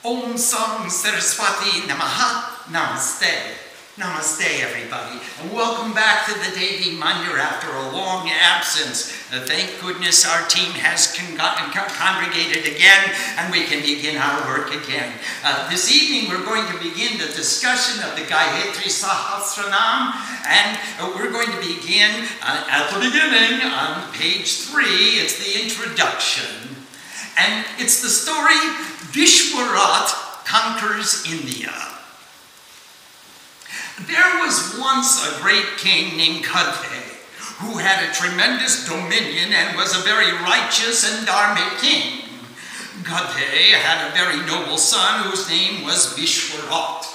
Om Swami Saraswati Namaha. Namaste. Namaste, everybody. And welcome back to the Gayatri Mantra after a long absence. Thank goodness our team has congregated again and we can begin our work again. This evening we're going to begin the discussion of the Gayatri Sahasranam, and we're going to begin at the beginning on page 3. It's the introduction. And it's the story Visvamitra conquers India. There was once a great king named Gayatri, who had a tremendous dominion and was a very righteous and dharmic king. Gayatri had a very noble son whose name was Visvamitra.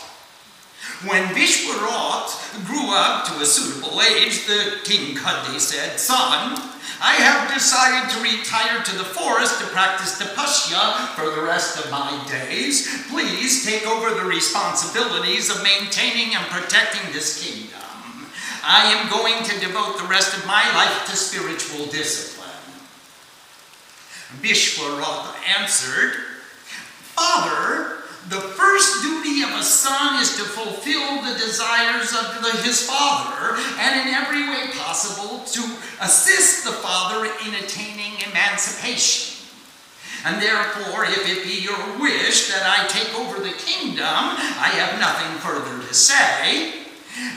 When Visvamitra grew up to a suitable age, the king Gayatri said, "Son, I have decided to retire to the forest to practice tapasya for the rest of my days. Please take over the responsibilities of maintaining and protecting this kingdom. I am going to devote the rest of my life to spiritual discipline." Visvamitra answered, "Father, the first duty of a son is to fulfill the desires of his father, and in every way possible to assist the father in attaining emancipation. And therefore, if it be your wish that I take over the kingdom, I have nothing further to say.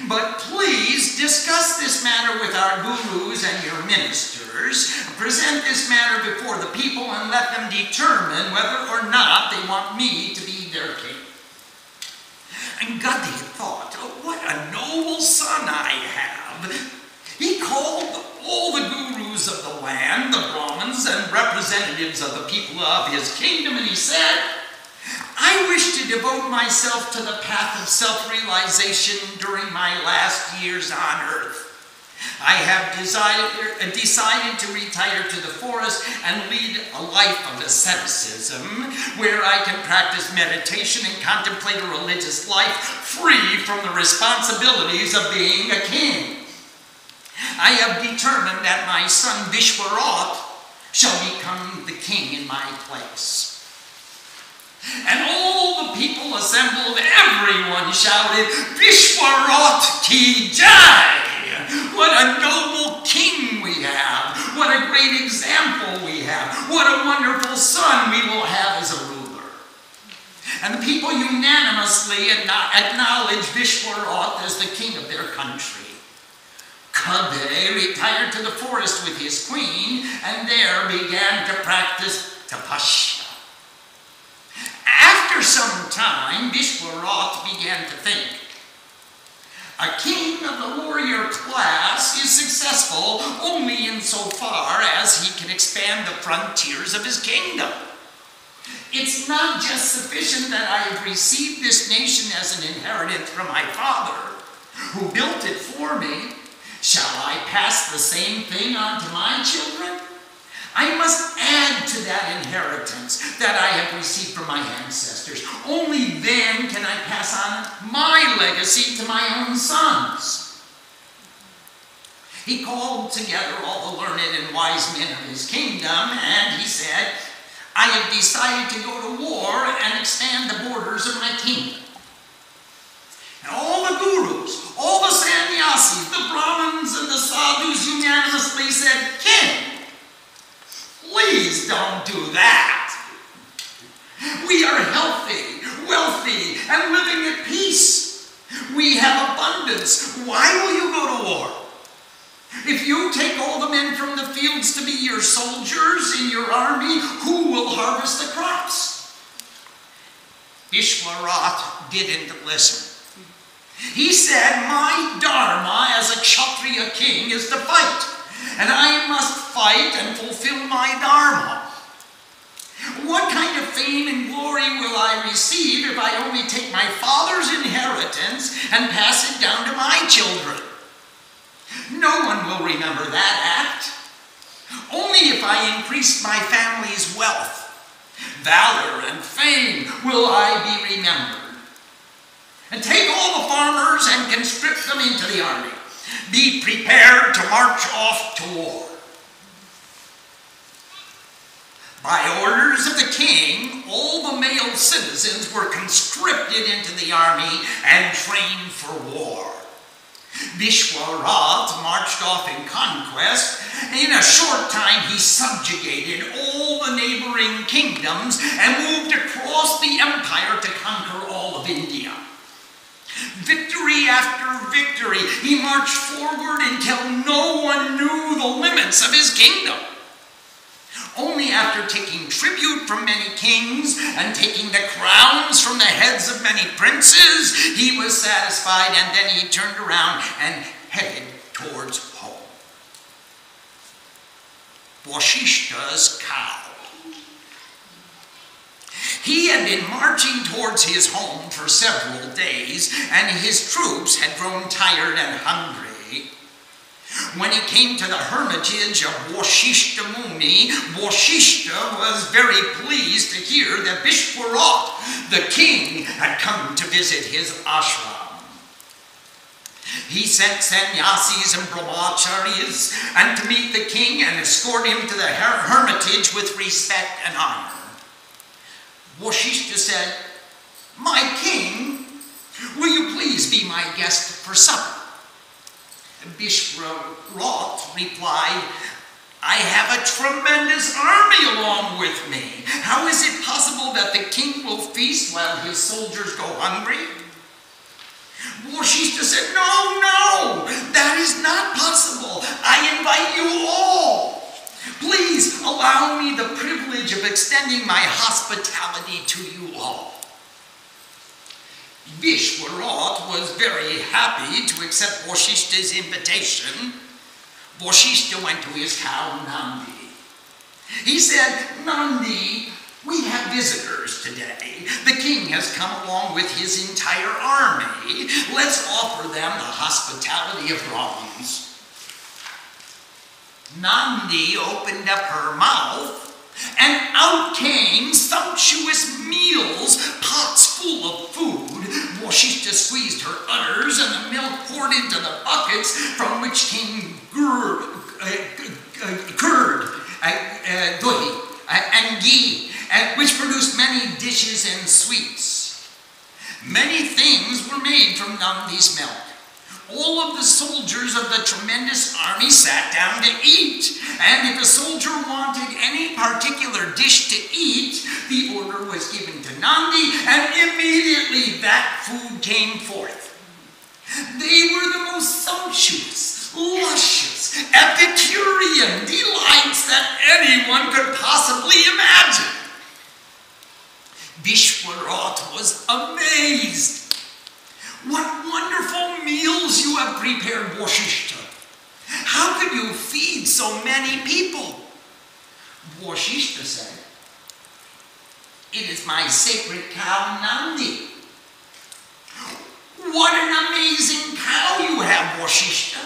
But please discuss this matter with our gurus and your ministers. Present this matter before the people and let them determine whether or not they want me to be their king." And Gayatri thought, "What a noble son I have." He called all the gurus of the land, the Brahmins and representatives of the people of his kingdom, and he said, "I wish to devote myself to the path of self-realization during my last years on earth. I have decided to retire to the forest and lead a life of asceticism, where I can practice meditation and contemplate a religious life free from the responsibilities of being a king. I have determined that my son Visvamitra shall become the king in my place." And all the people assembled, everyone shouted, "Visvamitra ki jai! What a noble king we have! What a great example we have! What a wonderful son we will have as a ruler!" And the people unanimously acknowledged Visvamitra as the king of their country. Gayatri retired to the forest with his queen and there began to practice tapasya. After some time, Visvamitra began to think, "A king of the warrior class is successful only insofar as he can expand the frontiers of his kingdom. It's not just sufficient that I have received this nation as an inheritance from my father, who built it for me. Shall I pass the same thing on to my children? I must add to that inheritance that I have received from my ancestors. Only then can I pass on my legacy to my own sons." He called together all the learned and wise men of his kingdom, and he said, "I have decided to go to war and expand the borders of my kingdom." And all the gurus, all the sannyasis, the Brahmins and the sadhus unanimously said, "King, please don't do that. We are healthy, wealthy, and living at peace. We have abundance. Why will you go to war? If you take all the men from the fields to be your soldiers in your army, who will harvest the crops?" Visvamitra didn't listen. He said, "My dharma as a Kshatriya king is to fight, and I must fight and fulfill my dharma. What kind of fame and glory will I receive if I only take my father's inheritance and pass it down to my children? No one will remember that act. Only if I increase my family's wealth, valor, and fame will I be remembered. And take all the farmers and conscript them into the army. Be prepared to march off to war." By orders of the king, all the male citizens were conscripted into the army and trained for war. Vishwarath marched off in conquest. In a short time, he subjugated all the neighboring kingdoms and moved across the empire to conquer all of India. Victory after victory, he marched forward until no one knew the limits of his kingdom. Only after taking tribute from many kings and taking the crowns from the heads of many princes, he was satisfied, and then he turned around and headed towards home. Vashishta's cow. He had been marching towards his home for several days, and his troops had grown tired and hungry. When he came to the hermitage of Vashishta Muni, Vashishta was very pleased to hear that Vishwarath, the king, had come to visit his ashram. He sent sannyasis and brahmacharis and to meet the king and escort him to the hermitage with respect and honor. Vashishta said, "My king, will you please be my guest for supper?" Vishwarath replied, "I have a tremendous army along with me. How is it possible that the king will feast while his soldiers go hungry?" Vashishta said, No, that is not possible. I invite you all. Please allow me the privilege of extending my hospitality to you all. Vishwarath was very happy to accept Vashishta's invitation. Vashishta went to his cow Nandi. He said, "Nandi, we have visitors today. The king has come along with his entire army. Let's offer them the hospitality of bronze." Nandi opened up her mouth, and out came sumptuous meals, pots full of food. Vashishta squeezed her udders, and the milk poured into the buckets, from which came curd, dahi, and ghee, which produced many dishes and sweets. Many things were made from Nandi's milk. All of the soldiers of the tremendous army sat down to eat, and if a soldier wanted any particular dish to eat, the order was given to Nandi, and immediately that food came forth. They were the most sumptuous, luscious, Epicurean delights that anyone could possibly imagine. Vishwarath was amazed. "What wonderful meals you have prepared, Vashishta. How could you feed so many people?" Vashishta said, "It is my sacred cow Nandi." "What an amazing cow you have, Vashishta.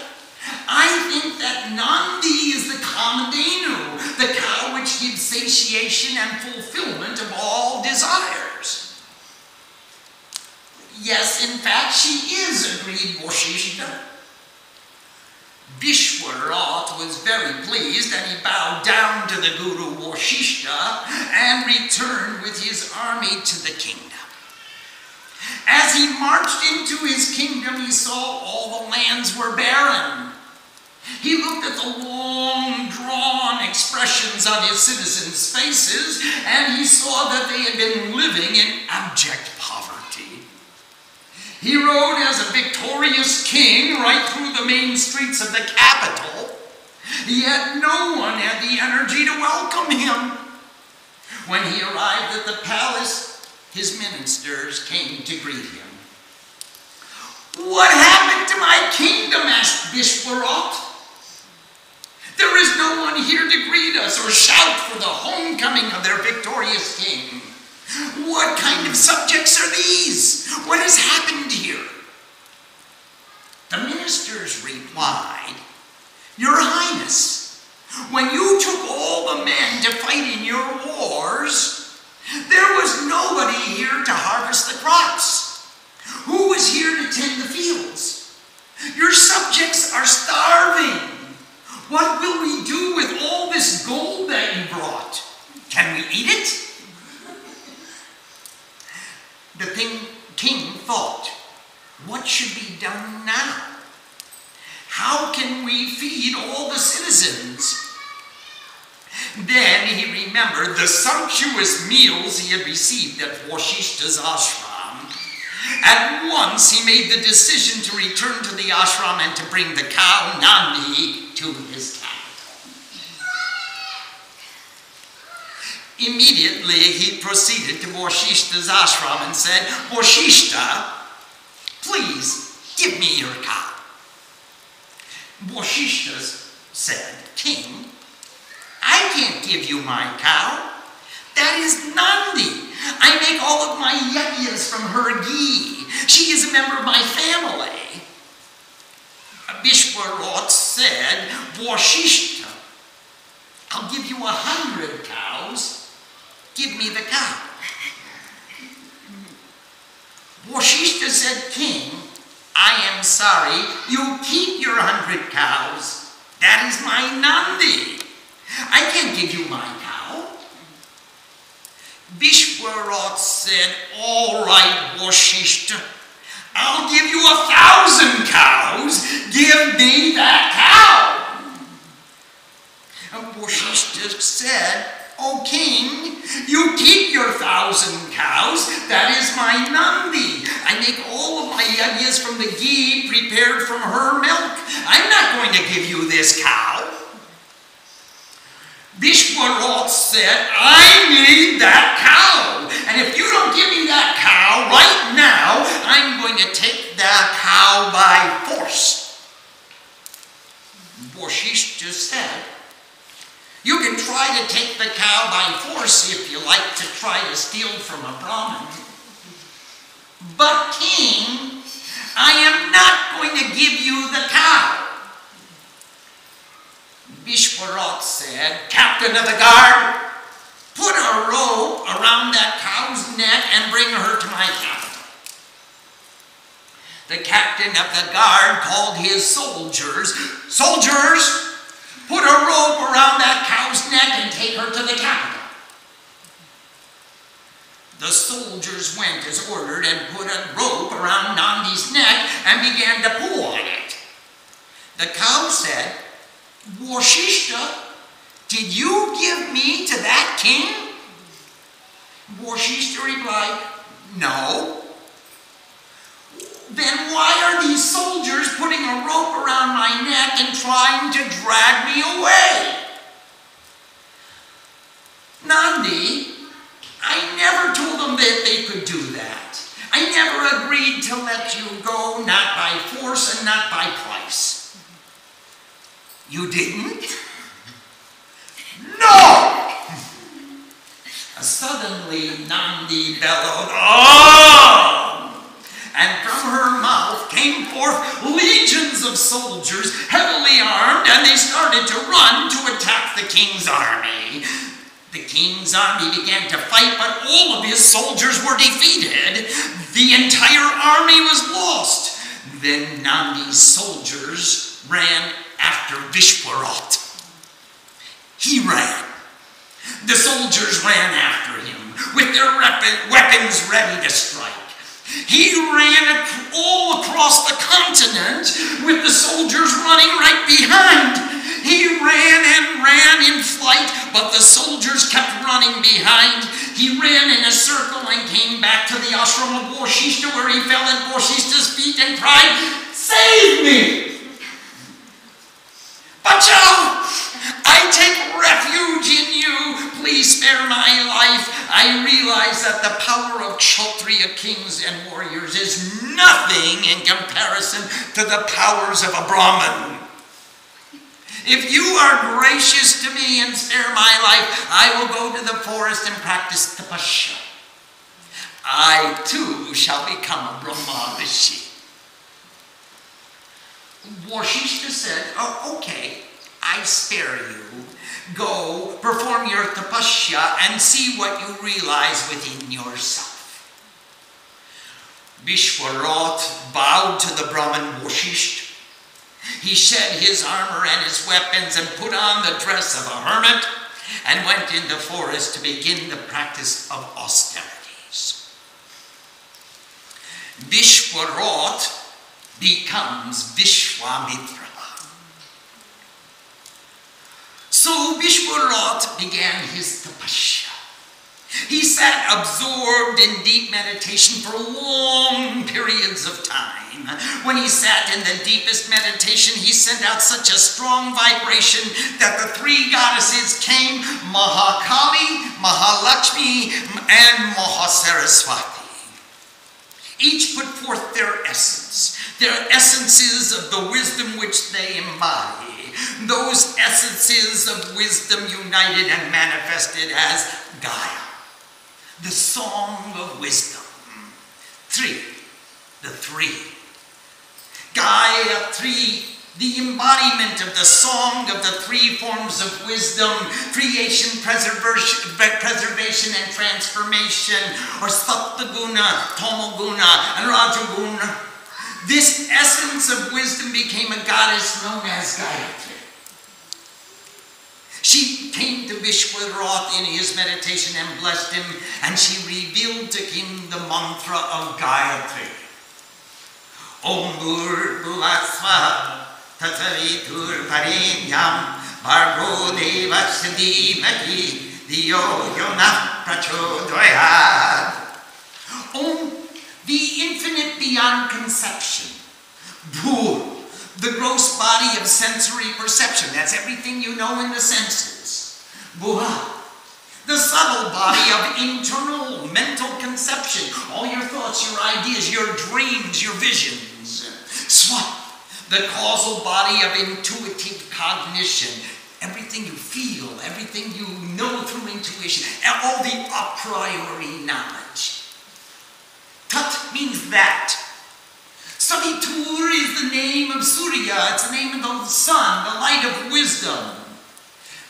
I think that Nandi is the Kamadhenu, the cow which gives satiation and fulfillment of all desires." "Yes, in fact, she is," agreed Vashishta. Vishwarath was very pleased, and he bowed down to the Guru Vashishta and returned with his army to the kingdom. As he marched into his kingdom, he saw all the lands were barren. He looked at the long, drawn expressions on his citizens' faces, and he saw that they had been living in abject poverty. He rode as a victorious king right through the main streets of the capital, yet no one had the energy to welcome him. When he arrived at the palace, his ministers came to greet him. "What happened to my kingdom?" asked Vishwarath. "There is no one here to greet us or shout for the homecoming of their victorious king. What kind of subjects are these? What has happened here?" The ministers replied, "Your Highness, when you took all the men to fight in your wars, there was nobody here to harvest the crops. Who was here to tend the fields? Your subjects are starving. What will we do with all this gold that you brought? Can we eat it?" king thought, what should be done now? How can we feed all the citizens? Then he remembered the sumptuous meals he had received at Vashishta's ashram. At once he made the decision to return to the ashram and to bring the cow Nandi to his capital. Immediately he proceeded to Vashishta's ashram and said, Vashishta, please give me your cow. Vashishta said, King, I can't give you my cow. That is Nandi. I make all of my yagyas from her ghee. She is a member of my family. Vishwarat said, Vashishta, I'll give you 100 cows. Give me the cow. Vashishta said, King, I am sorry. You keep your 100 cows. That is my Nandi. I can't give you my cow. Vishwarat said, all right, Vashishta, I'll give you 1,000 cows. Give me that cow. Vashishta said, O king, you keep your 1,000 cows. That is my Nandi. I make all of my yagyas from the ghee prepared from her milk. I'm not going to give you this cow. Vishwarat said, I need that cow. And if you don't give me that cow right now, I'm going to take that cow by force. Vashishta said, you can try to take the cow by force if you like to try to steal from a Brahmin. But king, I am not going to give you the cow. Vishwarat said, Captain of the guard, put a rope around that cow's neck and bring her to my capital. The captain of the guard called his soldiers. Soldiers, put a rope around that cow's neck and take her to the capital. The soldiers went as ordered and put a rope around Nandi's neck and began to pull on it. The cow said, Vashishta, did you give me to that king? Vashishta replied, no. Then why are these soldiers putting a rope around my neck and trying to drag me away? Nandi, I never told them that they could do that. I never agreed to let you go, not by force and not by price. You didn't? No! Suddenly Nandi bellowed, oh! And from her mouth came forth legions of soldiers, heavily armed, and they started to run to attack the king's army. The king's army began to fight, but all of his soldiers were defeated. The entire army was lost. Then Nandi's soldiers ran after Vishwarat. He ran. The soldiers ran after him with their weapons ready to strike. He ran all across the continent with the soldiers running right behind. He ran and ran in flight, but the soldiers kept running behind. He ran in a circle and came back to the ashram of Vashishta, where he fell at Vashishta's feet and cried, save me! Bachao! I take refuge in you. Please spare my life. I realize that the power of Kshatriya kings and warriors is nothing in comparison to the powers of a Brahmin. If you are gracious to me and spare my life, I will go to the forest and practice tapasya. I too shall become a Brahma Rishi. Vashishta said, oh, okay, I spare you. Go, perform your tapasya and see what you realize within yourself. Vishwarat bowed to the Brahmin Vashishta. He shed his armor and his weapons and put on the dress of a hermit and went in the forest to begin the practice of austerities. Vishwarot becomes Visvamitra. So Vishwarot began his tapasya. He sat absorbed in deep meditation for long periods of time. When he sat in the deepest meditation, he sent out such a strong vibration that the three goddesses came, Mahakali, Mahalakshmi, and Mahasaraswati. Each put forth their essences of the wisdom which they embody. Those essences of wisdom united and manifested as Gaia, the song of wisdom. The three. Gayatri, the embodiment of the song of the three forms of wisdom: creation, preservation, and transformation, or Sattva-guna, Tamo-guna, and Rajaguna. This essence of wisdom became a goddess known as Gayatri. She came to Vishwaroth in his meditation and blessed him, and she revealed to him the mantra of Gayatri. Om Bhur-bhuvah-swaha Tatsaritur-varenyam Bhargo Devasya Dhimaki Dhiyo Yona Prachodayat. Om, the infinite beyond conception. Bhur, the gross body of sensory perception. That's everything you know in the senses. Bhuva, the subtle body of internal mental conception. All your thoughts, your ideas, your dreams, your visions. Swa, the causal body of intuitive cognition. Everything you feel, everything you know through intuition, all the a priori knowledge. Tat means that. Savitur is the name of Surya. It's the name of the sun, the light of wisdom.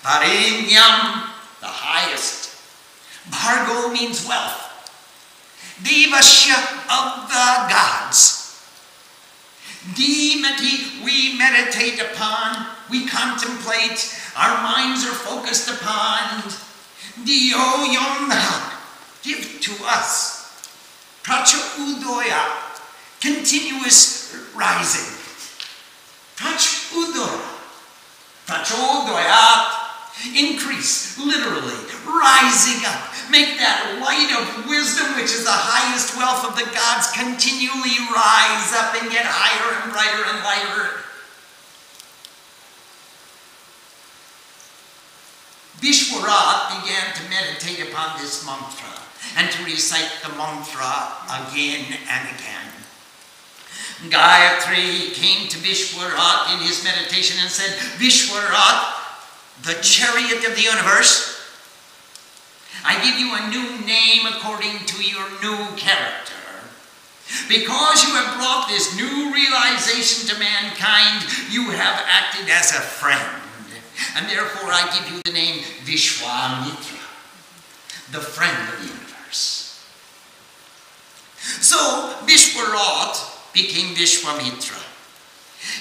Varenyam, the highest. Bhargo means wealth. Devasya, of the gods. Dhimati, we meditate upon, we contemplate, our minds are focused upon. Dhiyo yona, give to us. Pracha udoya, continuous rising. Prach udoya, prachodayat, increase, literally, rising up. Make that light of wisdom, which is the highest wealth of the gods, continually rise up and get higher and brighter and lighter. Vishwarat began to meditate upon this mantra and to recite the mantra again and again. Gayatri came to Vishwarat in his meditation and said, Vishwarat, the chariot of the universe, I give you a new name according to your new character. Because you have brought this new realization to mankind, you have acted as a friend. And therefore I give you the name Visvamitra, the friend of the universe. So Vishwarat became Visvamitra.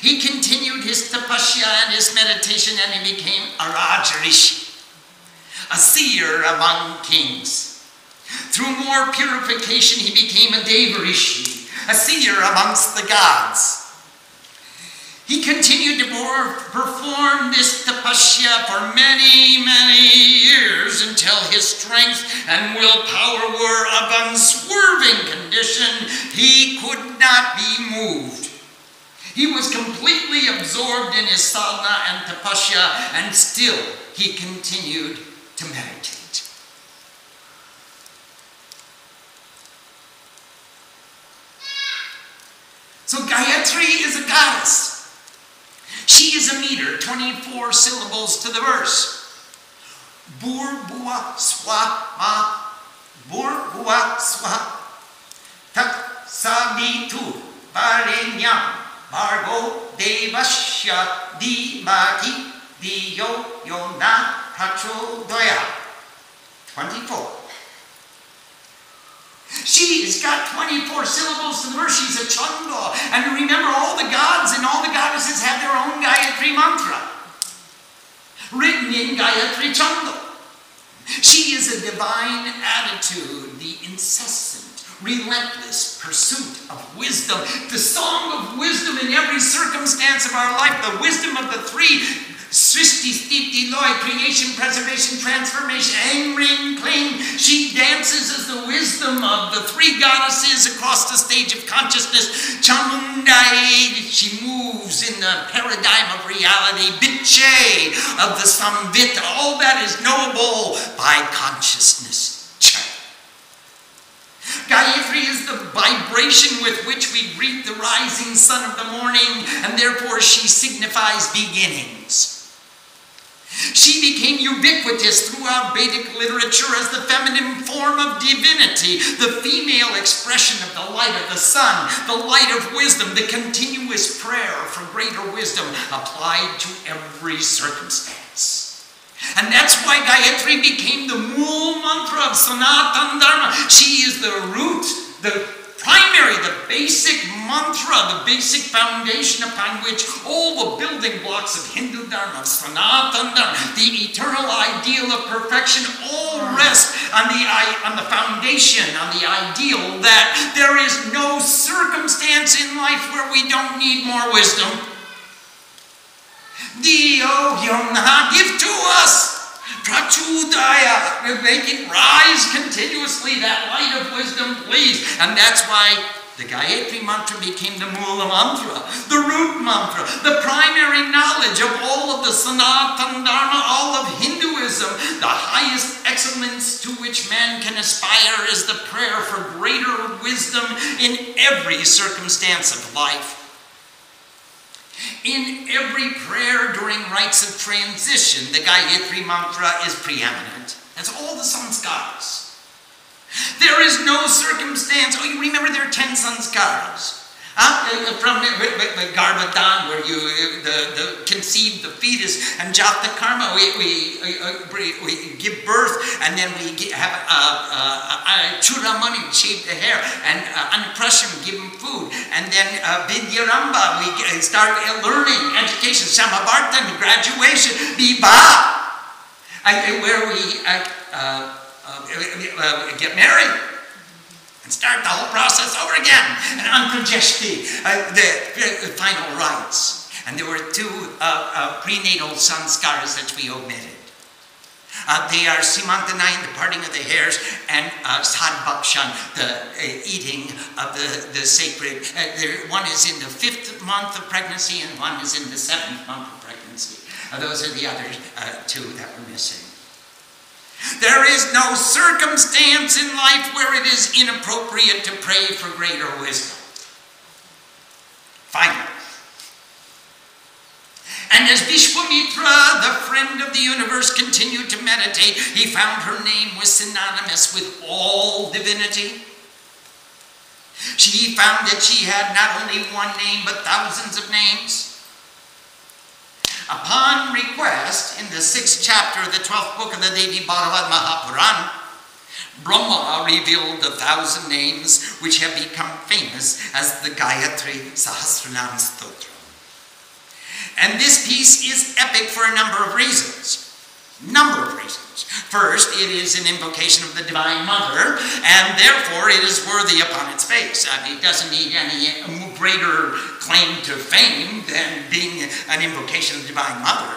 He continued his tapasya and his meditation, and he became a Rajarishi, a seer among kings. Through more purification, he became a Devarishi, a seer amongst the gods. He continued to perform this tapasya for many, many years until his strength and willpower were of unswerving condition. He could not be moved. He was completely absorbed in his sadhana and tapasya, and still he continued to meditate. So Gayatri is a goddess. She is a meter, 24 syllables to the verse. Bur bua swa ma, bur bua swa, tat savitur varenyam, Bhargo devasya dhimaki dhiyo yona prachodayat. 24. She's got 24 syllables to the verse. She's a chanda. And remember, all the gods and all the goddesses have their own Gayatri Mantra, written in Gayatri Chanda. She is a divine attitude, the incessant, relentless pursuit of wisdom, the song of wisdom in every circumstance of our life, the wisdom of the three, Srishti, Sthiti, Loy, creation, preservation, transformation, Aim, Ring, Cling. She dances as the wisdom of the three goddesses across the stage of consciousness. Chamundai, she moves in the paradigm of reality. Biche of the Samvit, all that is knowable by consciousness. Gayatri is the vibration with which we greet the rising sun of the morning, and therefore she signifies beginnings. She became ubiquitous throughout Vedic literature as the feminine form of divinity, the female expression of the light of the sun, the light of wisdom, the continuous prayer for greater wisdom applied to every circumstance. And that's why Gayatri became the Mool Mantra of Sanatana Dharma. She is the root, the primary, the basic mantra, the basic foundation upon which all the building blocks of Hindu Dharma, Sanatana Dharma, the eternal ideal of perfection, all rest on the foundation, on the ideal that there is no circumstance in life where we don't need more wisdom. Dio Yomna, give to us. Prachudaya, make it rise continuously, that light of wisdom, please. And that's why the Gayatri Mantra became the Mula Mantra, the root mantra, the primary knowledge of all of the Sanatana Dharma, all of Hinduism. The highest excellence to which man can aspire is the prayer for greater wisdom in every circumstance of life. In every prayer during rites of transition, the Gayatri Mantra is preeminent. That's all the sanskaras. There is no circumstance. Oh, you remember there are 10 sanskaras. From Garbhadan, where you conceive the fetus, and Jata Karma, we give birth, and then we have Churamani, shave the hair, and Anaprasham, give them food, and then Vidyaramba, we start learning, education, Samavartan, graduation, Viva, where we get married. And start the whole process over again. And Antrajeshti, the final rites. And there were 2 prenatal sanskaras that we omitted. They are Simantanayan, the parting of the hairs, and Sadbhakshan, the eating of the sacred. One is in the 5th month of pregnancy, and one is in the 7th month of pregnancy. Those are the other 2 that were missing. There is no circumstance in life where it is inappropriate to pray for greater wisdom. Finally. And as Visvamitra, the friend of the universe, continued to meditate, he found her name was synonymous with all divinity. She found that she had not only one name, but thousands of names. Upon request, in the 6th chapter of the 12th book of the Devi Bhagavad Mahapurana, Brahma revealed 1,000 names which have become famous as the Gayatri Sahasranam Stotra. And this piece is epic for a number of reasons. First, it is an invocation of the Divine Mother, and therefore it is worthy upon its face. It doesn't need any greater claim to fame than being an invocation of the Divine Mother.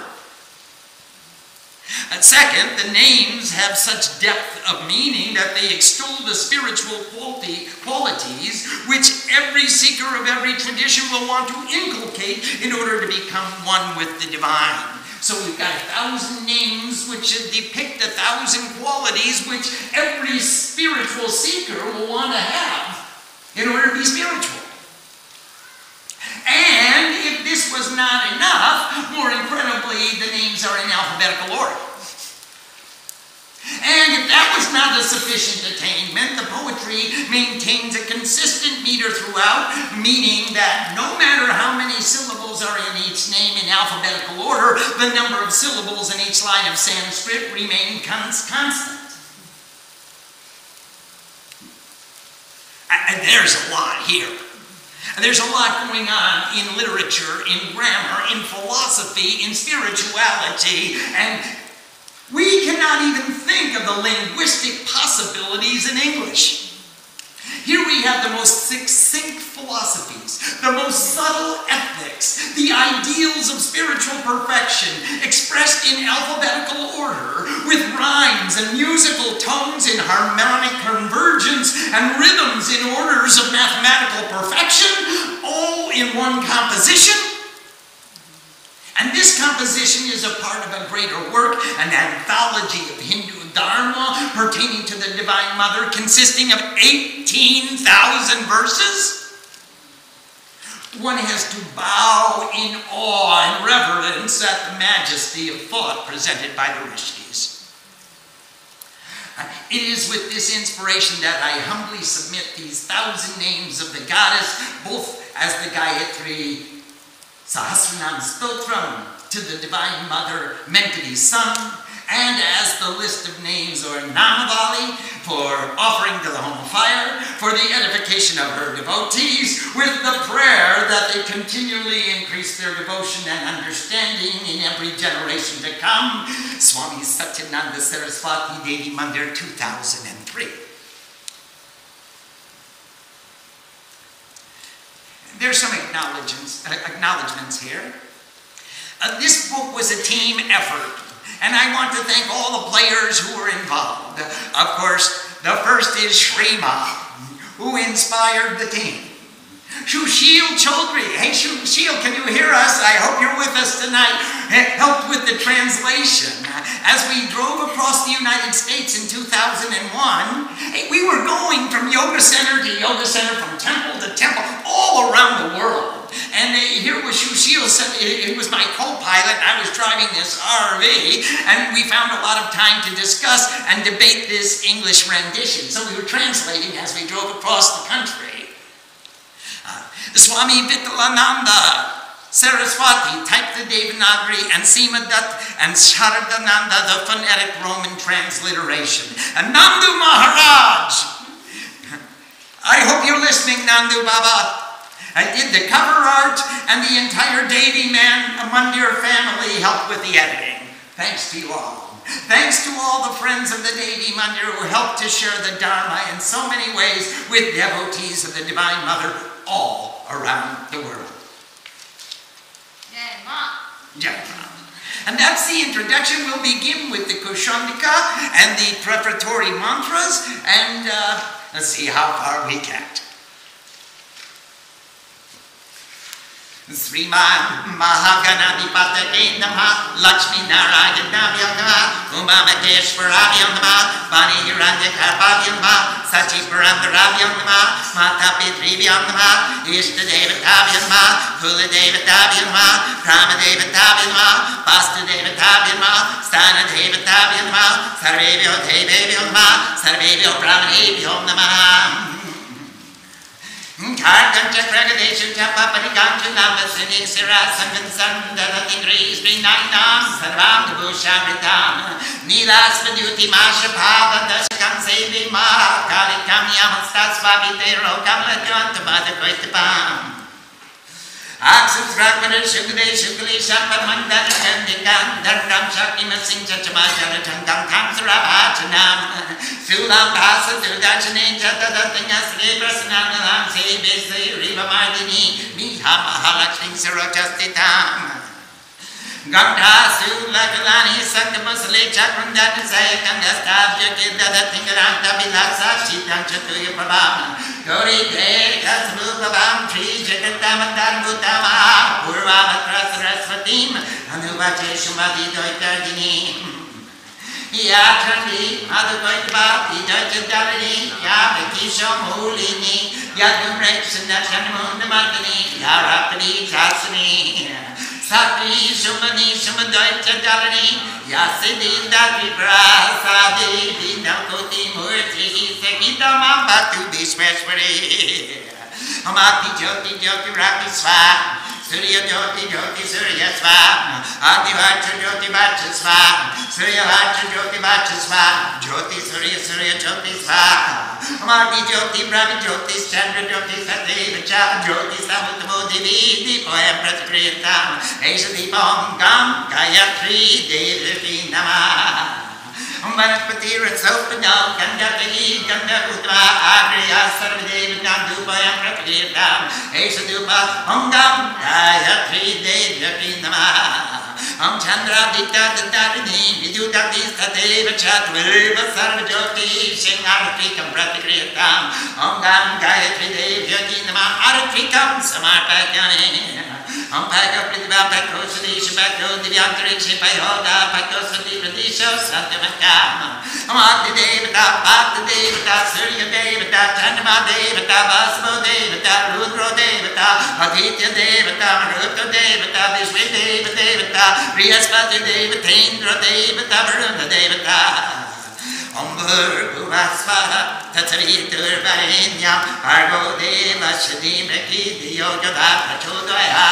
And second, the names have such depth of meaning that they extol the spiritual qualities which every seeker of every tradition will want to inculcate in order to become one with the divine. So we've got 1,000 names which depict 1,000 qualities which every spiritual seeker will want to have in order to be spiritual. And if this was not enough, more incredibly, the names are in alphabetical order. And if that was not a sufficient attainment, the poetry maintains a consistent meter throughout, meaning that no matter how many syllables are in each name in alphabetical order, the number of syllables in each line of Sanskrit remain constant. And there's a lot here. And there's a lot going on in literature, in grammar, in philosophy, in spirituality, and we cannot even think of the linguistic possibilities in English. Here we have the most succinct philosophies, the most subtle ethics, the ideals of spiritual perfection, expressed in alphabetical order, with rhymes and musical tones in harmonic convergence and rhythms in orders of mathematical perfection, all in one composition. And this composition is a part of a greater work, an anthology of Hindu Dharma pertaining to the Divine Mother, consisting of 18,000 verses. One has to bow in awe and reverence at the majesty of thought presented by the Rishis. It is with this inspiration that I humbly submit these 1,000 names of the goddess, both as the Gayatri Sahasranam Stotram to the Divine Mother meant to be sung, and as the list of names or Namavali for offering to the home of fire, for the edification of her devotees, with the prayer that they continually increase their devotion and understanding in every generation to come. Swami Satyananda Saraswati, Vedic Mantra, 2003. There's some acknowledgements here. This book was a team effort, and I want to thank all the players who were involved. Of course, the first is Shrima, who inspired the team. Shushil Chaudhry, hey Shushil, can you hear us? I hope you're with us tonight. Helped with the translation. As we drove across the United States in 2001, we were going from yoga center to yoga center, from temple to temple, all around the world. And here was Shushil, it was my co-pilot, I was driving this RV, and we found a lot of time to discuss and debate this English rendition. So we were translating as we drove across the country. Swami Satyananda Saraswati typed the Devanagari, and Seema Dutt and Sharadananda the phonetic Roman transliteration. And Nandu Maharaj, I hope you're listening, Nandu Baba. I did the cover art, and the entire Devi Mandir family helped with the editing. Thanks to you all. Thanks to all the friends of the Devi Mandir who helped to share the Dharma in so many ways with devotees of the Divine Mother all around the world. Jai Ma. Jai Ma. And that's the introduction. We'll begin with the Kushandika and the preparatory mantras, and let's see how far we get. Sriman Mahaganadipatake Namaha Lakshmi Narayana Namaha Umamakeshwaraya Namaha Vani Hiranyakarbhavya Namaha Sachi Parandaravya Namaha Mata Pitrivya Namaha Ishta Devatavya Namaha Kula Devatavya Namaha Brahma Devatavya Namaha Pasta Devatavya Namaha Stana Devatavya Namaha Sarvebhyo Devebhyo Namaha Sarvebhyo Brahmanebhyo Namaha Kargancha Kragadeshu Japa Parigancha Nambasini Sira Sangansan Dadatingri Srinayam Sarvam Dubushamritam Nilas Vaduti Masha Pava Dashakan Sevi Ma Kalikam Yamastasvabi Tero Kamladjanta Badakoitapam Aksum Srakmana Shukade Shukali Shapa Mandana Kandikan Dardam Shakti Masing Chachamajana Tangam Kamsarabhajanam Sulam Bhasa Dudachane Jatadatingas Lebrasanam Sebesi Riva Mardini Miha Mahalakshmi Sarajastitam Gandha Sulakalani Sankamasale Chakrandana Sayakangastabja Kidada Tingaranta Bilasa Shitan Chatuya Prabhama Gori De Kasmupabam Tri Jagatamadan Bhutama Purvamatra Saraswatim Anuvache Shumadi Doitardini Yatrandi Madhukoitaba Idajadalini Yavakisha Mulini Yadumreksanachanamundamandani Yarapadi Jasani Sati Shumani Shumadoita Dalani Yasidi Dati Prasadi Dinakoti Murti Sekita Mambatu Dishmeshwari Amati Joti Joti Raki Swa Surya Joti Joti Surya Swa Adivacha Joti Vacha Swa Surya Vacha Joti Vacha Swa Joti Surya Surya Joti Swa Amati Joti Bravi Joti Chandra Joti Satya Joti Samutamo Devi Deepo Empress Kriyatam Esha Deepam Gam Gayatri Devi Namah Om Vanaspati Rasopadam Gandhati Gandharutva Agriya Sarvadeva Dupayam Prakritam Esadupa Om Gam Gayatri Devi Namaha Om Chandra Dikta Darini Vidyudakti Sateva Chatvirva Sarvajoti Shingartrikam Pratikriyatam Om Gam Gayatri Devi Namaha Aratrikam Samarpayane Om Paka Prithiva Pako Sadish Pako Divyantarikshi Payoda Pako Sati Pradisho Satyamakam Om Adhi Devata Bhakti Devata Surya Devata Chandama Devata Vasmo Devata Rudro Devata Aditya Devata Maruta Devata Vishwe Devata Brihaspati Devata Indra Devata Varuna Devata Om Bhurguvasvaha Tatsavitur Varenyam Bhargo Deva Shadimaki Diyogadha Prachodaya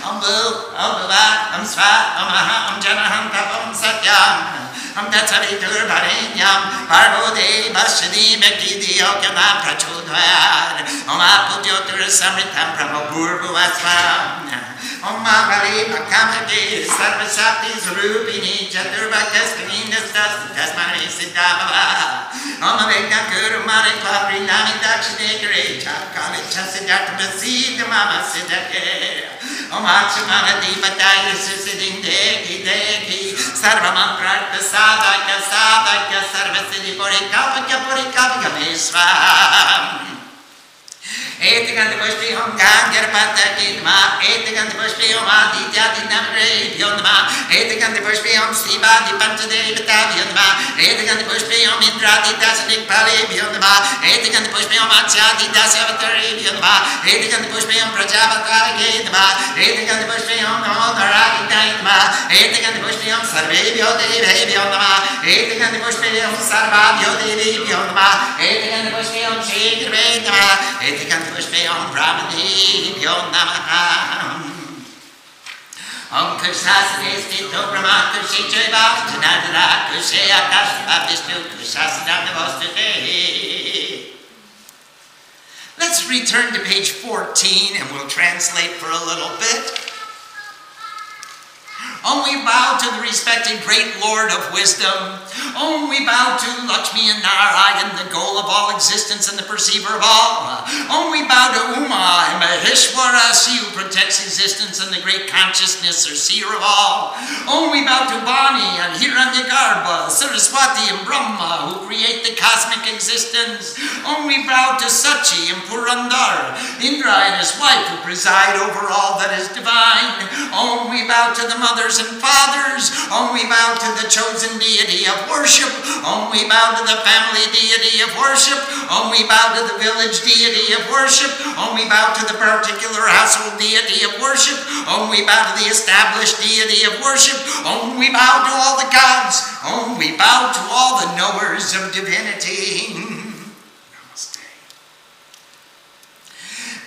Om Bhuva Om Sva Om Aha Om Janaham Tapam Satyam Om Tatsavitur Varenyam Bhargo Deva Shadimaki Diyogadha Prachodaya Om Apudyotur Samritam Brahma Bhurguvasvaha Om Mahavali Makamati Sarvasakti Sarupini Chaturvakastani Nastas Tasmani Siddhava Om Avegna Kurumani Kvapri Nami Dakshine Gare Chakali Chasiddhartha Siddha Mama Siddhake Om Akshmana Devataya Susiddhing Deki Deki Sarva Mantrartha Sadhaka Sadhaka Sarvasiddhi Purikapaka Purikapaka Vishvam Etikant Pushpi Om Gangarpata Kidma, Etikant Pushpi Om Aditya Dinamre Yonma, Etikant Pushpi Om Siva Dipantadevata Yonma, Etikant Pushpi Om Indradi Dasanik Pali Yonma, Etikant Pushpi Om Achadi Dasavatari Yonma, Etikant Pushpi Om Prajavatari Yonma, Etikant Pushpi Om Naragi Daitma, Etikant Pushpi Om Sarvebhyo Devi Yonma, Etikant Pushpi Om Sarvabhyo Devi Yonma, Etikant Pushpi Om Shri Vedma, Etikant Pushpe Om Brahmani Bhyo Namaha Om Kushasane Stito Brahma Kushicheva Janadara Kushaya Kashva Vishnu Kushasanam Navostate. Let's return to page 14 and we'll translate for a little bit. Om we bow to the respected great Lord of wisdom. Om we bow to Lakshmi and Narayan, the goal of all existence and the perceiver of all. Om we bow to Uma and Maheshwara, she who protects existence and the great consciousness or seer of all. Om we bow to Bani and Hiranyagarbha, Saraswati and Brahma who create the cosmic existence. Om we bow to Sachi and Purandar, Indra and his wife who preside over all that is divine. Om we bow to the mothers and fathers. Om we bow to the chosen deity of worship. Om we bow to the family deity of worship. Om we bow to the village deity of worship. Om we bow to the particular household deity of worship. Om we bow to the established deity of worship. Om we bow to all the gods. Om we bow to all the knowers of divinity. Namaste.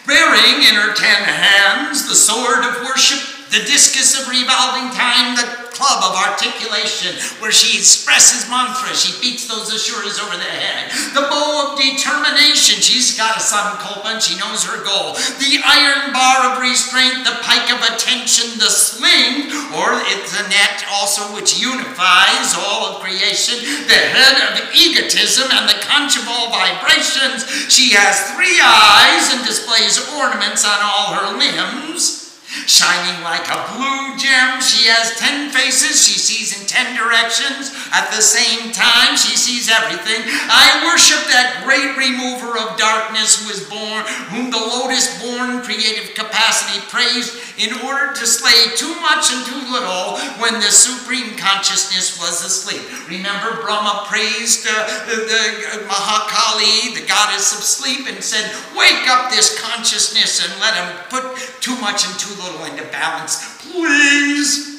Bearing in her 10 hands the sword of worship, the discus of revolving time, the club of articulation, where she expresses mantra, she beats those asuras over the head. The bow of determination, she's got a sankalpa and she knows her goal. The iron bar of restraint, the pike of attention, the sling, or it's a net also which unifies all of creation, the head of egotism and the conch of all vibrations. She has 3 eyes and displays ornaments on all her limbs. Shining like a blue gem, she has 10 faces, she sees in 10 directions. At the same time, she sees everything. I worship that great remover of darkness who is born, whom the lotus-born creative capacity praised in order to slay too much and too little when the supreme consciousness was asleep. Remember, Brahma praised the Mahakali, the goddess of sleep, and said, wake up this consciousness and let him put too much and too little into balance, please.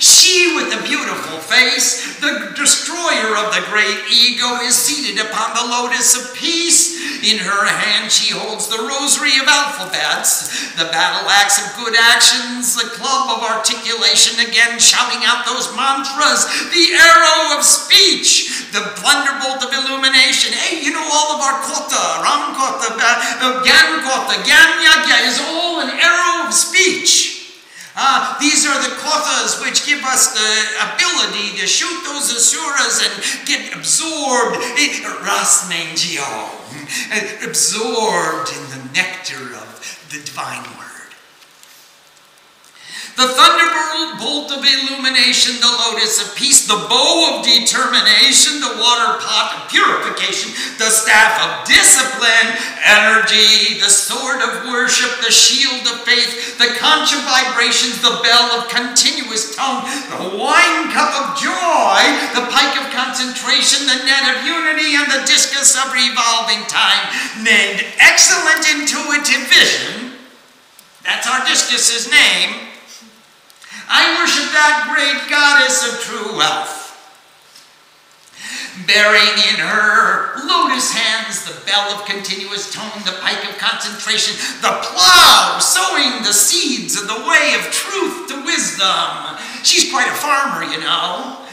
She with the beautiful face, the destroyer of the great ego, is seated upon the lotus of peace. In her hand she holds the rosary of alphabets, the battle axe of good actions, the club of articulation, again shouting out those mantras, the arrow of speech, the thunderbolt of illumination. Hey, you know, all of our kota, Ram kota, Gyan kota, Gyan yagya is all an arrow of speech. These are the kothas which give us the ability to shoot those asuras and get absorbed, absorbed in the nectar of the divine word. The thunderbolt of illumination, the lotus of peace, the bow of determination, the water pot of purification, the staff of discipline, energy, the sword of worship, the shield of faith, the conch of vibrations, the bell of continuous tone, the wine cup of joy, the pike of concentration, the net of unity, and the discus of revolving time, named excellent intuitive vision. That's our discus's name. I worship that great goddess of true wealth, bearing in her lotus hands the bell of continuous tone, the pike of concentration, the plow, sowing the seeds of the way of truth to wisdom. She's quite a farmer, you know.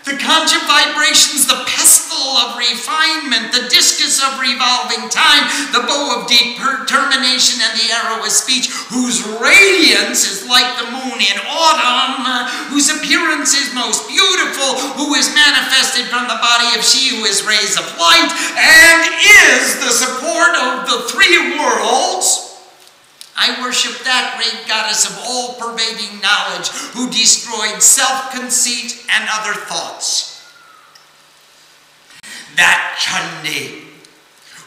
The conch of vibrations, the pestle of refinement, the discus of revolving time, the bow of determination, and the arrow of speech, whose radiance is like the moon in autumn, whose appearance is most beautiful, who is manifested from the body of she who is rays of light, and is the support of the three worlds. I worship that great goddess of all-pervading knowledge who destroyed self-conceit and other thoughts. That Chandi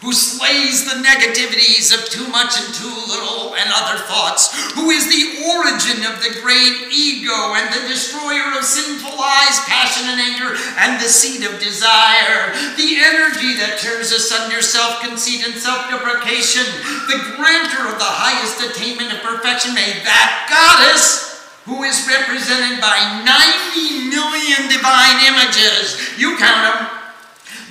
who slays the negativities of too much and too little and other thoughts, who is the origin of the great ego and the destroyer of sinful eyes, passion and anger, and the seed of desire, the energy that tears asunder self-conceit and self-deprecation, the grantor of the highest attainment of perfection. May that goddess, who is represented by 90 million divine images, you count them,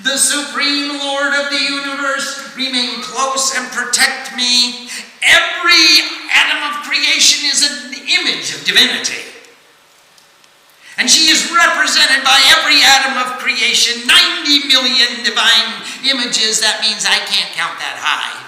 the Supreme Lord of the universe, remain close and protect me. Every atom of creation is an image of divinity. And she is represented by every atom of creation, 90 million divine images. That means I can't count that high.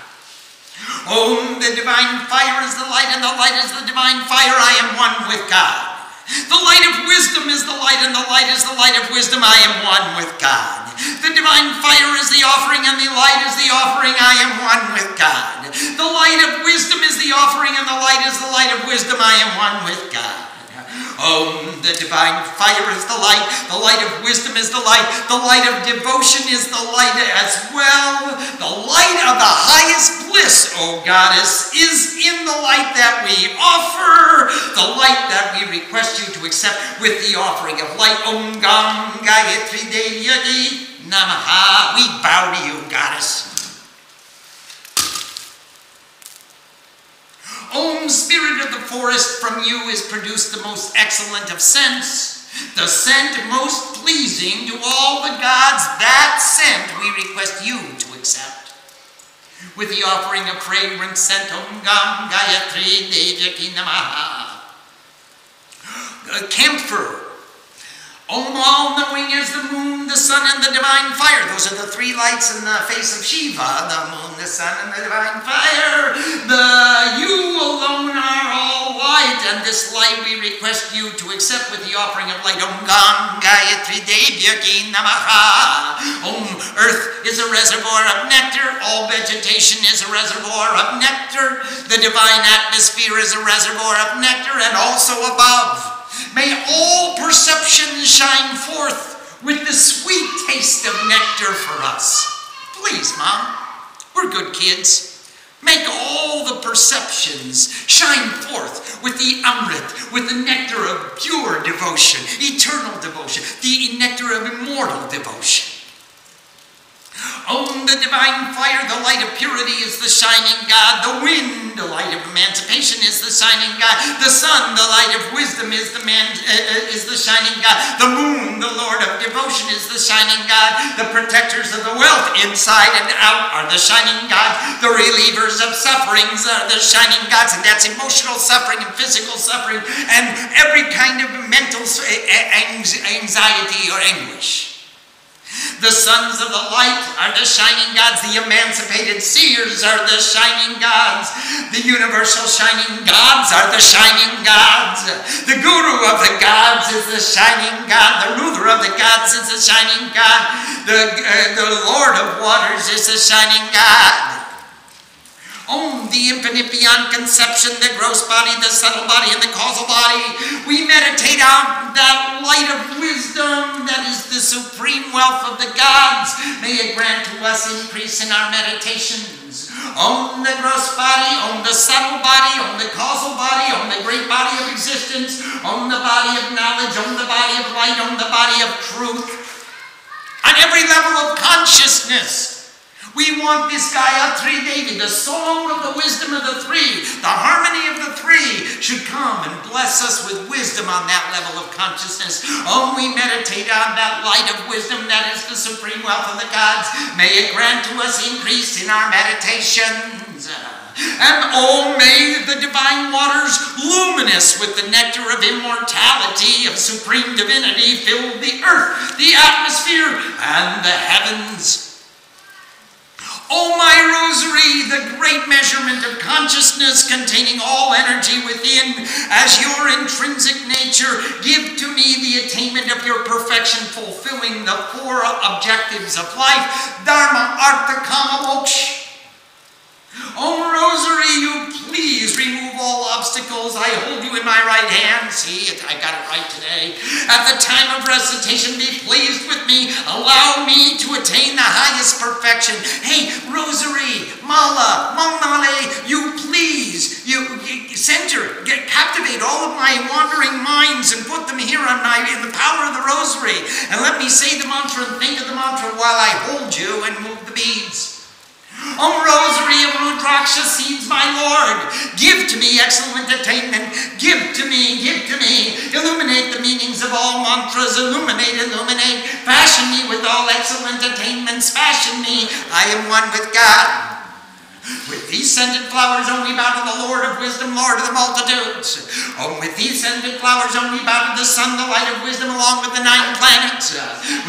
Oh, the divine fire is the light, and the light is the divine fire. I am one with God. The light of wisdom is the light, and the light is the light of wisdom. I am one with God. The divine fire is the offering, and the light is the offering. I am one with God. The light of wisdom is the offering, and the light is the light of wisdom. I am one with God. Oh, the divine fire is the light of wisdom is the light of devotion is the light as well. The light of the highest bliss, O goddess, is in the light that we offer, the light that we request you to accept with the offering of light. Om Gam Gayatri Devi Namaha. We bow to you, goddess. Om, spirit of the forest, from you is produced the most excellent of scents, the scent most pleasing to all the gods. That scent we request you to accept. With the offering of fragrant scent, Om Gam Gayatri Devi Namaha. Camphor. Om, all-knowing as the moon, the sun, and the divine fire. Those are the three lights in the face of Shiva. The moon, the sun, and the divine fire. You alone are all light, and this light we request you to accept with the offering of light. Om Gam Gayatri Devi Namaha. Om, earth is a reservoir of nectar. All vegetation is a reservoir of nectar. The divine atmosphere is a reservoir of nectar, and also above. May all perceptions shine forth with the sweet taste of nectar for us. Please, Mom, we're good kids. Make all the perceptions shine forth with the amrit, with the nectar of pure devotion, eternal devotion, the nectar of immortal devotion. Om, the divine fire, the light of purity is the shining God. The wind, the light of emancipation, is the shining God. The sun, the light of wisdom, is the shining God. The moon, the Lord of devotion, is the shining God. The protectors of the wealth, inside and out, are the shining gods. The relievers of sufferings are the shining gods, and that's emotional suffering and physical suffering and every kind of mental anxiety or anguish. The sons of the light are the shining gods. The emancipated seers are the shining gods. The universal shining gods are the shining gods. The guru of the gods is the shining god. The ruler of the gods is the shining god. The Lord of waters is the shining god. Om, the infinite beyond conception, the gross body, the subtle body, and the causal body. We meditate on that light of wisdom that is the supreme wealth of the gods. May it grant to us increase in our meditations. Om, the gross body, Om, the subtle body, Om, the causal body, Om, the great body of existence, Om, the body of knowledge, Om, the body of light, Om, the body of truth. On every level of consciousness. We want this Gayatri Devi, the song of the wisdom of the three, the harmony of the three, should come and bless us with wisdom on that level of consciousness. Oh, we meditate on that light of wisdom that is the supreme wealth of the gods. May it grant to us increase in our meditations. And oh, may the divine waters, luminous with the nectar of immortality, of supreme divinity, fill the earth, the atmosphere, and the heavens. Oh, my rosary, the great measurement of consciousness containing all energy within, as your intrinsic nature, give to me the attainment of your perfection, fulfilling the four objectives of life, Dharma, Artha, Kama, Moksha. Oh, rosary, you please remove all obstacles. I hold you in my right hand. See, I got it right today. At the time of recitation, be pleased with me. Allow me to attain the highest perfection. Hey, rosary, mala, mangale, you please, you center, captivate all of my wandering minds and put them here in the power of the rosary. And let me say the mantra and think of the mantra while I hold you and move the beads. Om, rosary of Rudraksha seeds, my Lord, give to me excellent attainment. Give to me, illuminate the meanings of all mantras, illuminate, fashion me with all excellent attainments, fashion me, I am one with God. With these scented flowers only bow to the Lord of wisdom, Lord of the multitudes. Oh, with these scented flowers only bow to the sun, the light of wisdom, along with the 9 planets.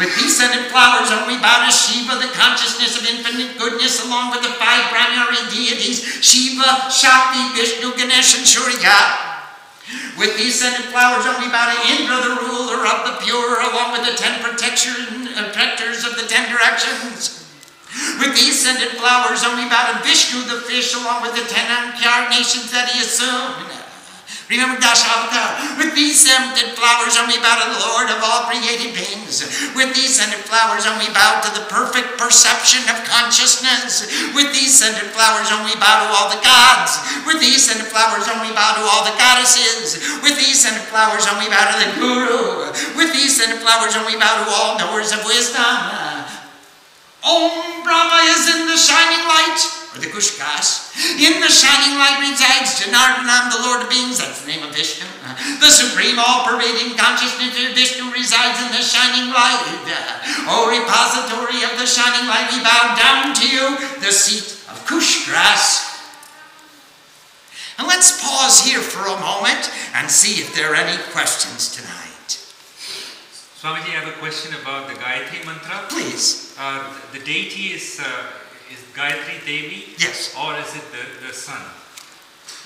With these scented flowers only bow to Shiva, the consciousness of infinite goodness, along with the 5 primary deities, Shiva, Shakti, Vishnu, Ganesh, and Surya. With these scented flowers only bow to Indra, the ruler of the pure, along with the 10 protectors of the 10 directions. With these scented flowers only bow to Vishnu, the fish, along with the 10 incarnations that he assumed. Remember Dashavata. With these scented flowers only bow to the Lord of all created beings. With these scented flowers only bow to the perfect perception of consciousness. With these scented flowers only bow to all the gods. With these scented flowers only bow to all the goddesses. With these scented flowers only bow to the Guru. With these scented flowers only bow to all knowers of wisdom. Om, Brahma is in the shining light, or the Kushkas. In the shining light resides Janardanam, the Lord of beings, that's the name of Vishnu. The supreme all-pervading consciousness of Vishnu resides in the shining light. O repository of the shining light, we bow down to you, the seat of Kushkas. And let's pause here for a moment and see if there are any questions tonight. Swamiji, I have a question about the Gayatri Mantra. Please. The deity is Gayatri Devi? Yes. Or is it the sun?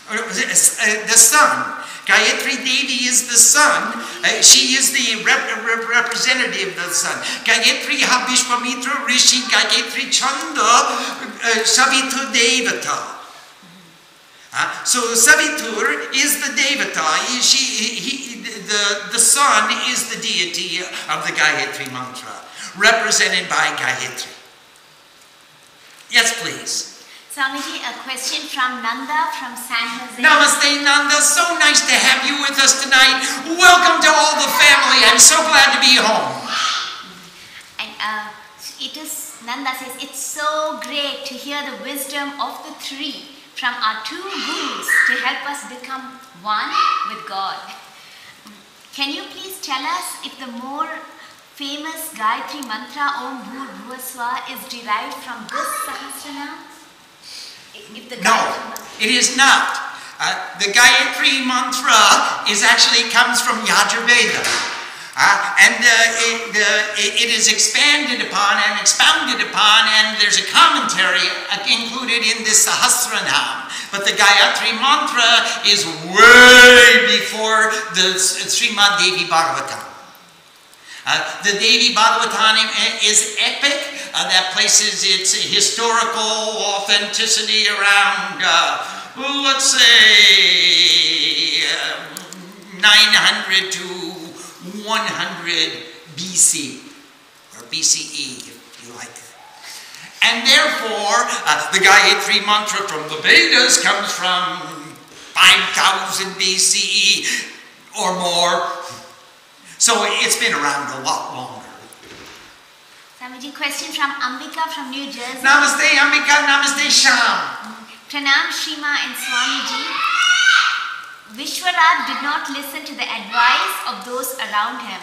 The sun. Gayatri Devi is the sun. She is the representative of the sun. Gayatri ha Visvamitra Rishi Gayatri Chanda Savitur Devata. So Savitur is the Devata. The sun is the deity of the Gayatri Mantra, represented by Gayatri. Yes, please. Swamiji, a question from Nanda from San Jose. Namaste, Nanda. So nice to have you with us tonight. Welcome to all the family. I'm so glad to be home. And Nanda says, it's so great to hear the wisdom of the three from our 2 gurus to help us become one with God. Can you please tell us if the more famous Gayatri Mantra Om Bhur Bhuva Swa is derived from this Sahasranam? No, it is not. The Gayatri Mantra actually comes from Yajurveda. It is expanded upon and expounded upon, and there's a commentary included in this Sahasranam. But the Gayatri Mantra is way before the Srimad Devi Bhagavatam. The Devi Bhagavatam is epic. That places its historical authenticity around, let's say, 900 to 100 BC, or BCE, if you like. And therefore, the Gayatri Mantra from the Vedas comes from 5000 BCE or more. So it's been around a lot longer. Swamiji, question from Ambika from New Jersey. Namaste Ambika, Namaste Sham. Pranam Shima and Swamiji. Vishwarath did not listen to the advice of those around him.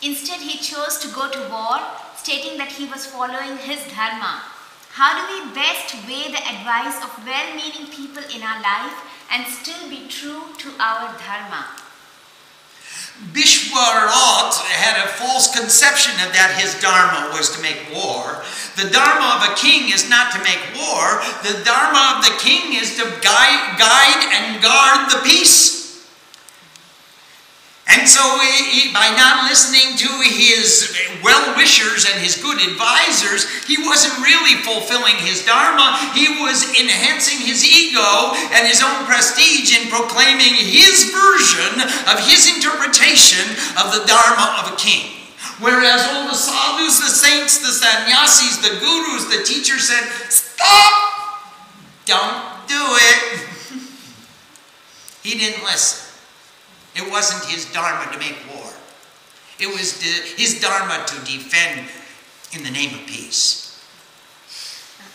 Instead, he chose to go to war, stating that he was following his dharma. How do we best weigh the advice of well-meaning people in our life and still be true to our dharma? Vishwarath had a false conception of that his dharma was to make war. The dharma of a king is not to make war. The dharma of the king is to guide and guard the peace. And so by not listening to his well-wishers and his good advisors, he wasn't really fulfilling his dharma. He was enhancing his ego and his own prestige in proclaiming his version of his interpretation of the dharma of a king. Whereas all the sadhus, the saints, the sannyasis, the gurus, the teachers said, stop! Don't do it. He didn't listen. It wasn't his dharma to make war. It was his dharma to defend in the name of peace.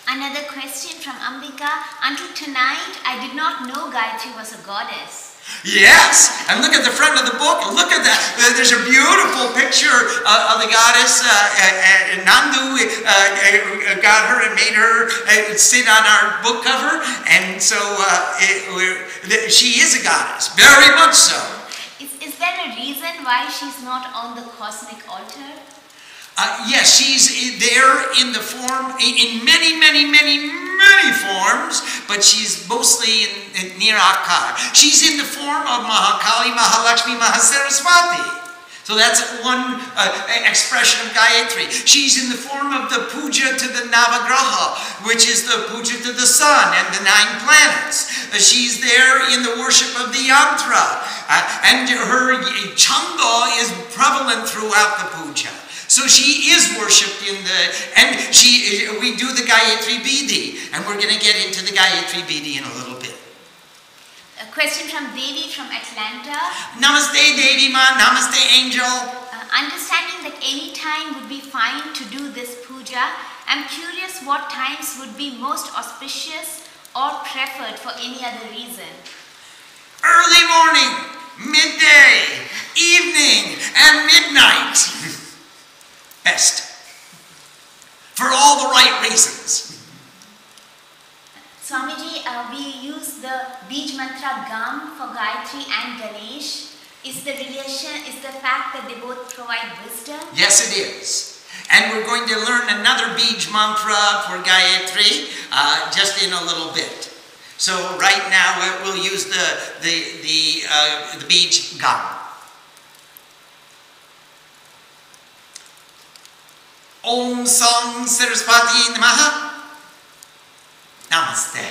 Another question from Ambika. Until tonight, I did not know Gayatri was a goddess. Yes, and look at the front of the book. Look at that. There's a beautiful picture of the goddess. Nandu got her and made her sit on our book cover, and so she is a goddess, very much so. Is there a reason why she's not on the cosmic altar? Yes, she's there in the form, in many forms, but she's mostly in Nirakar. She's in the form of Mahakali, Mahalakshmi, Mahasaraswati. So that's one expression of Gayatri. She's in the form of the puja to the Navagraha, which is the puja to the sun and the 9 planets. She's there in the worship of the yantra. And her chanda is prevalent throughout the puja. So she is worshipped in the, and we do the Gayatri Vidhi, and we're going to get into the Gayatri Vidhi in a little bit. A question from Devi from Atlanta. Namaste Devi Ma, Namaste Angel. Understanding that any time would be fine to do this puja, I'm curious what times would be most auspicious or preferred for any other reason. Early morning, midday, evening, and midnight. Best. For all the right reasons. Swamiji, we use the Bij Mantra Gam for Gayatri and Ganesh. Is the fact that they both provide wisdom? Yes, it is. And we're going to learn another Bij Mantra for Gayatri just in a little bit. So right now we'll use the Bij Gam. Om Sam Saraswati Namaha. Namaste.